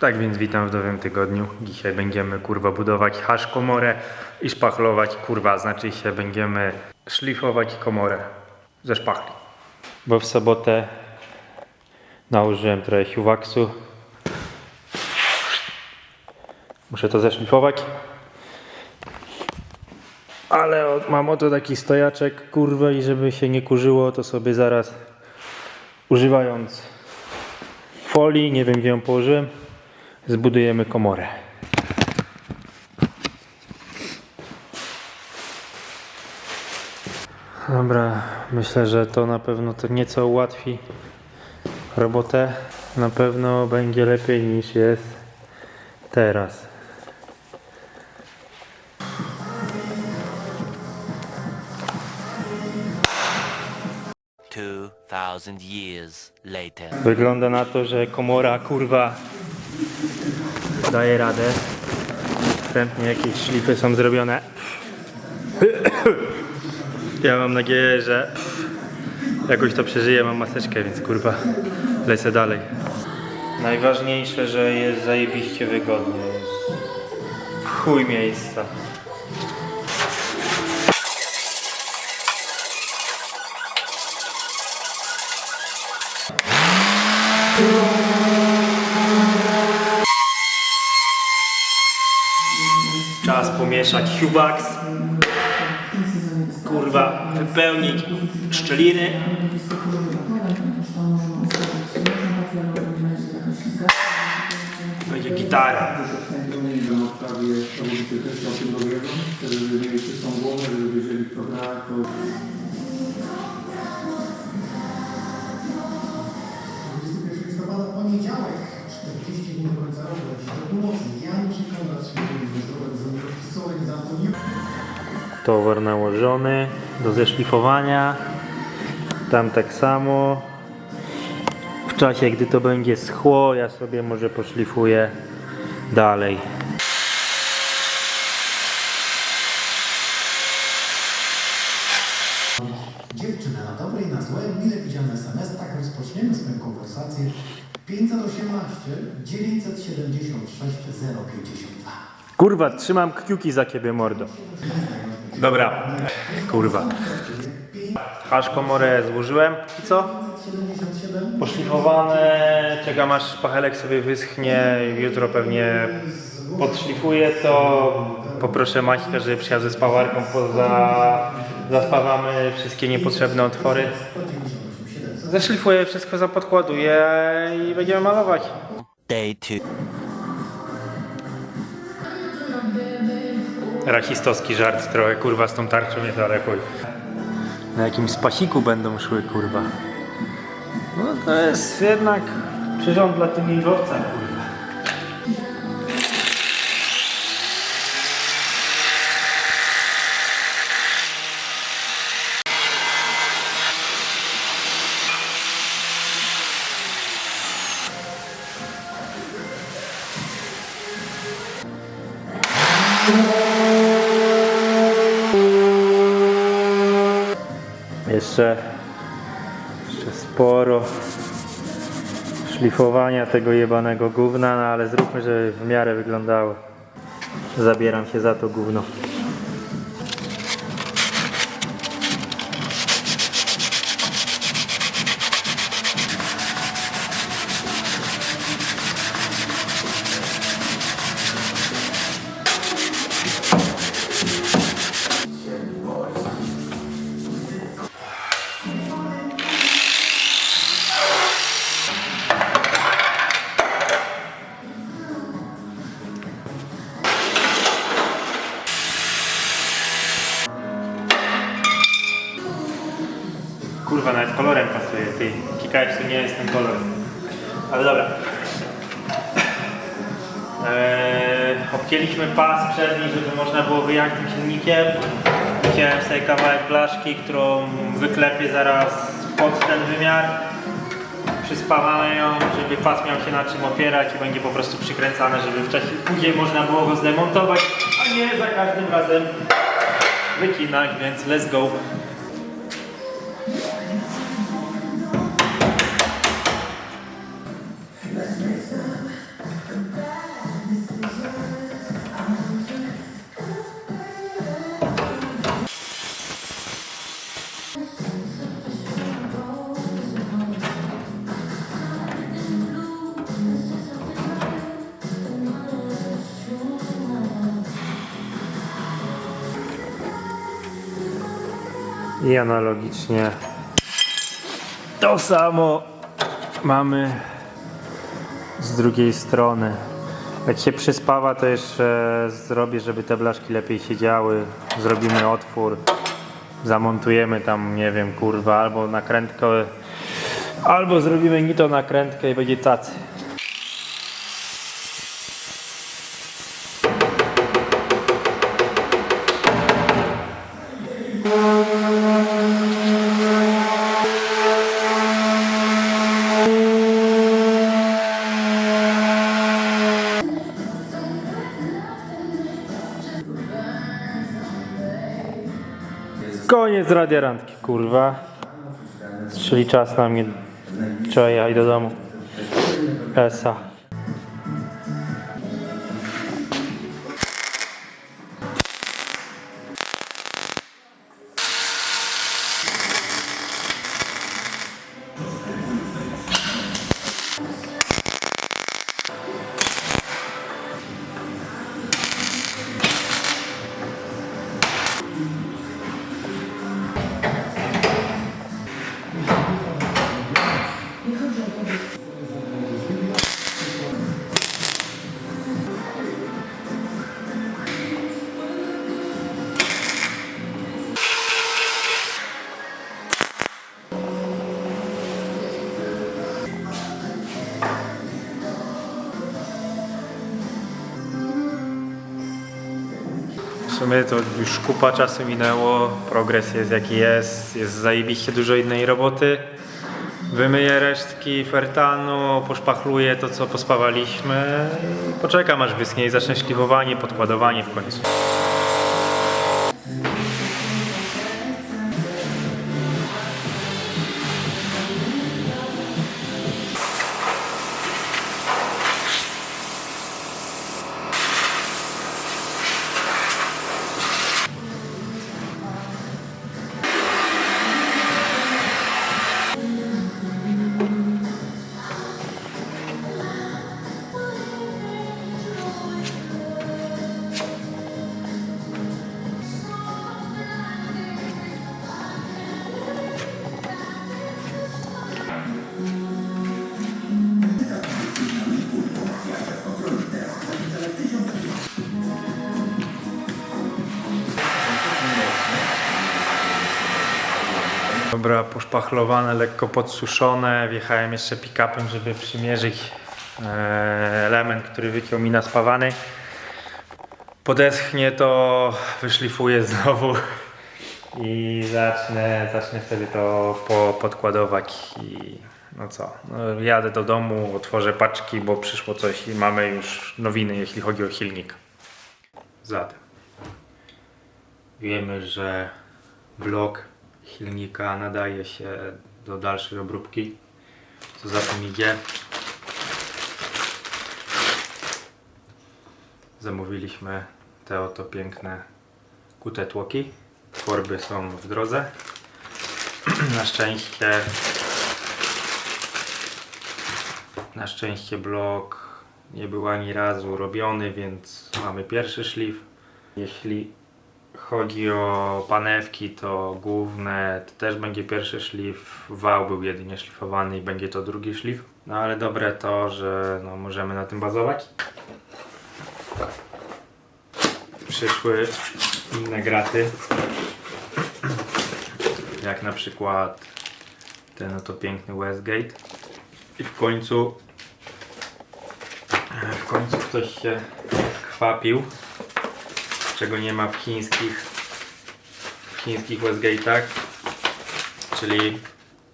Tak więc witam w nowym tygodniu. Dzisiaj będziemy budować komorę i szpachlować znaczy się będziemy szlifować komorę ze szpachli. Bo w sobotę nałożyłem trochę siuwaksu. Muszę to zeszlifować. Ale mam oto taki stojaczek i żeby się nie kurzyło, to sobie zaraz używając folii, nie wiem gdzie ją położyłem, zbudujemy komorę. Dobra, myślę, że to na pewno to nieco ułatwi robotę. Na pewno będzie lepiej niż jest teraz. Years later. Wygląda na to, że komora daje radę. Wstępnie jakieś szlify są zrobione. Ja mam nadzieję, że jakoś to przeżyję, mam maseczkę, więc lecę dalej. Najważniejsze, że jest zajebiście wygodnie. Jest w chuj miejsca. Czas pomieszać siuwaks, wypełnić szczeliny. Będzie gitara. Poniedziałek, 40 dni do końca roku, do północy. Janusz i Konrad Towar nałożony do zeszlifowania. Tam tak samo. W czasie, gdy to będzie schło, ja sobie może poszlifuję dalej. Dziewczyna na dobre i na złe, mile widziane SMS, tak rozpoczniemy swoją konwersację. 518 976 052. Trzymam kciuki za ciebie, mordo. Dobra, komorę złożyłem i co? Poszlifowane, czekam aż szpachelek sobie wyschnie, jutro pewnie podszlifuję to. Poproszę Maćka, żeby przyjechał ze spawarką, zaspawamy wszystkie niepotrzebne otwory. Zeszlifuję, wszystko zapodkładuję i będziemy malować. Day 2. Rasistowski żart trochę, z tą tarczą nie daleko. Na jakimś spasiku będą szły, No to jest jednak przyrząd dla tuningowca, Jeszcze sporo szlifowania tego jebanego gówna, no ale zróbmy, żeby w miarę wyglądało. Zabieram się za to gówno. Nawet kolorem pasuje, ty kikałeś, to nie jest ten kolor. Ale dobra. Obcięliśmy pas przedni, żeby można było wyjechać tym silnikiem. Wziąłem sobie kawałek blaszki, którą wyklepię zaraz pod ten wymiar. Przyspawamy ją, żeby pas miał się na czym opierać i będzie po prostu przykręcane, żeby później można było go zdemontować, a nie za każdym razem wycinać, więc let's go. I analogicznie to samo mamy z drugiej strony. Jak się przyspawa, to jeszcze zrobię, żeby te blaszki lepiej siedziały. Zrobimy otwór, zamontujemy tam, nie wiem, kurwa, albo nakrętkę, albo zrobimy nito nakrętkę i będzie cacy. Koniec radiarantki, kurwa. Czyli czas na mnie. Trzeba jechać do domu. Esa. W sumie to już kupa czasu minęło, progres jest jaki jest zajebiście dużo innej roboty. Wymyję resztki fertanu, poszpachluję to co pospawaliśmy i poczekam aż wyschnie i zacznę szlifowanie, podkładowanie w końcu. Dobra, poszpachlowane, lekko podsuszone. Wjechałem jeszcze pick-upem, żeby przymierzyć element, który wyciął mi naspawany. Podeschnie to wyszlifuję znowu i zacznę wtedy to podkładować i no co, no, jadę do domu, otworzę paczki, bo przyszło coś i mamy już nowiny, jeśli chodzi o silnik. Zatem wiemy, że blok silnika nadaje się do dalszej obróbki. Co za tym idzie? Zamówiliśmy te oto piękne kute tłoki. Korby są w drodze. Na szczęście blok nie był ani razu robiony, więc mamy pierwszy szlif. Jeśli chodzi o panewki, to główne to też będzie pierwszy szlif. Wał był jedynie szlifowany i będzie to drugi szlif. No ale dobre to, że no, możemy na tym bazować. Przyszły inne graty, jak na przykład ten oto piękny Westgate. I w końcu ktoś się kwapił, czego nie ma w chińskich Westgate'ach, czyli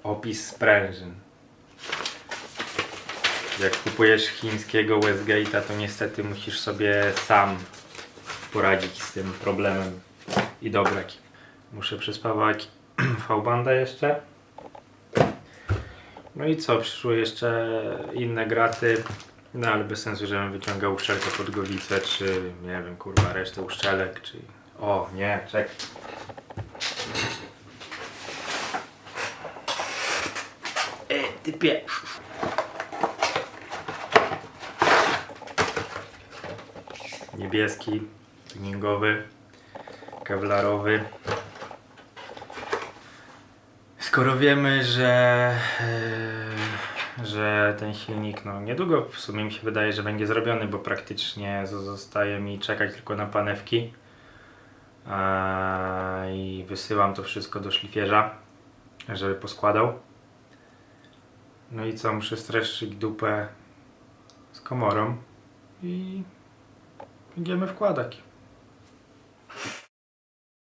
opis sprężyn. Jak kupujesz chińskiego Westgate'a, to niestety musisz sobie sam poradzić z tym problemem i dobrać. Muszę przespawać V-banda jeszcze. No i co, przyszły jeszcze inne graty. No ale bez sensu, żebym wyciągał uszczelkę pod głowicę, czy nie wiem, kurwa, resztę uszczelek, czy... O, nie, czekaj. Typie. Niebieski, tuningowy, kewlarowy. Skoro wiemy, że ten silnik no niedługo w sumie mi się wydaje, że będzie zrobiony, bo praktycznie zostaje mi czekać tylko na panewki i wysyłam to wszystko do szlifierza, żeby poskładał. No i co, muszę streszczyć dupę z komorą i będziemy wkładać.